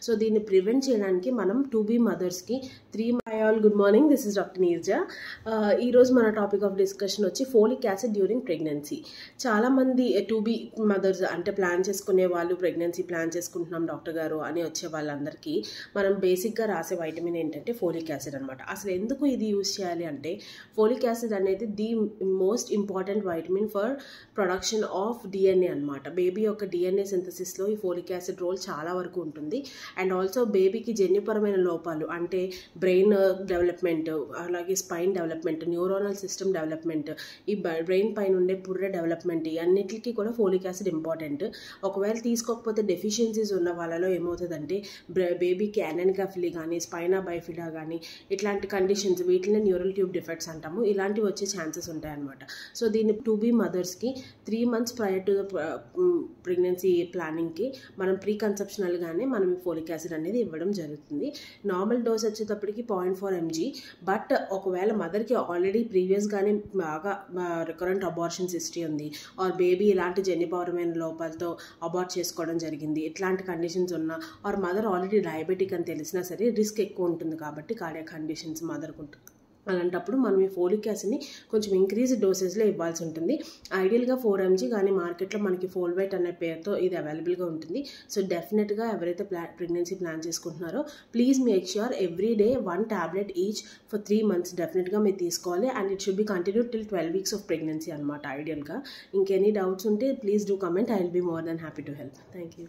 So దీన్ని prevent చేయడానికి మనం టు బీ మదర్స్కి 3 hi all good morning, this is doctor Neerja. ఈరోజు మన టాపిక్ ఆఫ్ డిస్కషన్ వచ్చి ఫోలిక్ యాసిడ్ డ్యూరింగ్ ప్రెగ్నెన్సీ. చాలామంది టు బీ మదర్స్ అంటే ప్లాన్ చేసుకునే వాళ్ళు, ప్రెగ్నెన్సీ ప్లాన్ చేసుకుంటున్నాం డాక్టర్ గారు అని వచ్చే వాళ్ళందరికీ మనం బేసిక్గా రాసే వైటమిన్ ఏంటంటే ఫోలిక్ యాసిడ్ అనమాట. అసలు ఎందుకు ఇది యూజ్ చేయాలి అంటే ఫోలిక్ యాసిడ్ అనేది the most important vitamin for production of DNA అనమాట. బేబీ యొక్క డిఎన్ఏ సింథసిస్లో ఈ ఫోలిక్ యాసిడ్ రోల్ చాలా వరకు ఉంటుంది. అండ్ ఆల్సో బేబీకి జన్యుపరమైన లోపాలు అంటే బ్రెయిన్ డెవలప్మెంట్, అలాగే spine development, neuronal system development, ఈ బ్రెయిన్ పైన ఉండే పుర్రె డెవలప్మెంట్, అన్నిటికీ కూడా ఫోలిక్ యాసిడ్ ఇంపార్టెంట్. ఒకవేళ తీసుకోకపోతే డెఫిషియన్సీస్ ఉన్న వాళ్ళలో ఏమవుతుందంటే బేబీకి అనెన్కాఫిలీ కానీ, స్పైనా బైఫిడా కానీ ఇట్లాంటి కండిషన్స్, వీటిని న్యూరల్ ట్యూబ్ డిఫెక్ట్స్ అంటాము, ఇలాంటివి వచ్చే ఛాన్సెస్ ఉంటాయన్నమాట. సో దీన్ని టు బీ మదర్స్కి 3 months prior to the pregnancy ప్లానింగ్కి మనం ప్రీ కన్సెప్షనల్గానే మనం ఈ ఫోలిక్ యాసిడ్ అనేది ఇవ్వడం జరుగుతుంది. నార్మల్ డోస్ వచ్చేటప్పటికి 0.4 mg. బట్ ఒకవేళ మదర్కి ఆల్రెడీ ప్రీవియస్గానే బాగా రికరెంట్ అబార్షన్స్ హిస్టరీ ఉంది, ఆర్ బేబీ ఇలాంటి జన్యుపరమైన లోపాలతో అబార్ట్ చేసుకోవడం జరిగింది, ఇట్లాంటి కండిషన్స్ ఉన్నా, ఆర్ మదర్ ఆల్రెడీ డయాబెటిక్ అని తెలిసినా సరే రిస్క్ ఎక్కువ ఉంటుంది కాబట్టి కార్డియాక్ కండిషన్స్ మదర్కు ఉంటుంది. అలాంటప్పుడు మనం ఈ ఫోలిక్ యాసిడ్ని కొంచెం ఇంక్రీజ్ డోసెస్లో ఇవ్వాల్సి ఉంటుంది. ఐడియల్గా 4 mg, కానీ మార్కెట్లో మనకి ఫోల్వైట్ అనే పేరుతో ఇది అవైలబుల్గా ఉంటుంది. సో డెఫినెట్గా ఎవరైతే ప్రెగ్నెన్సీ ప్లాన్ చేసుకుంటున్నారో please make sure every day 1 tablet each for 3 months డెఫినెట్గా మీరు తీసుకోవాలి. And it should be continued till 12 weeks of pregnancy అనమాట ఐడియల్గా. ఇంకెనీ డౌట్స్ ఉంటే please do comment, I will be more then happy to help. Thank you.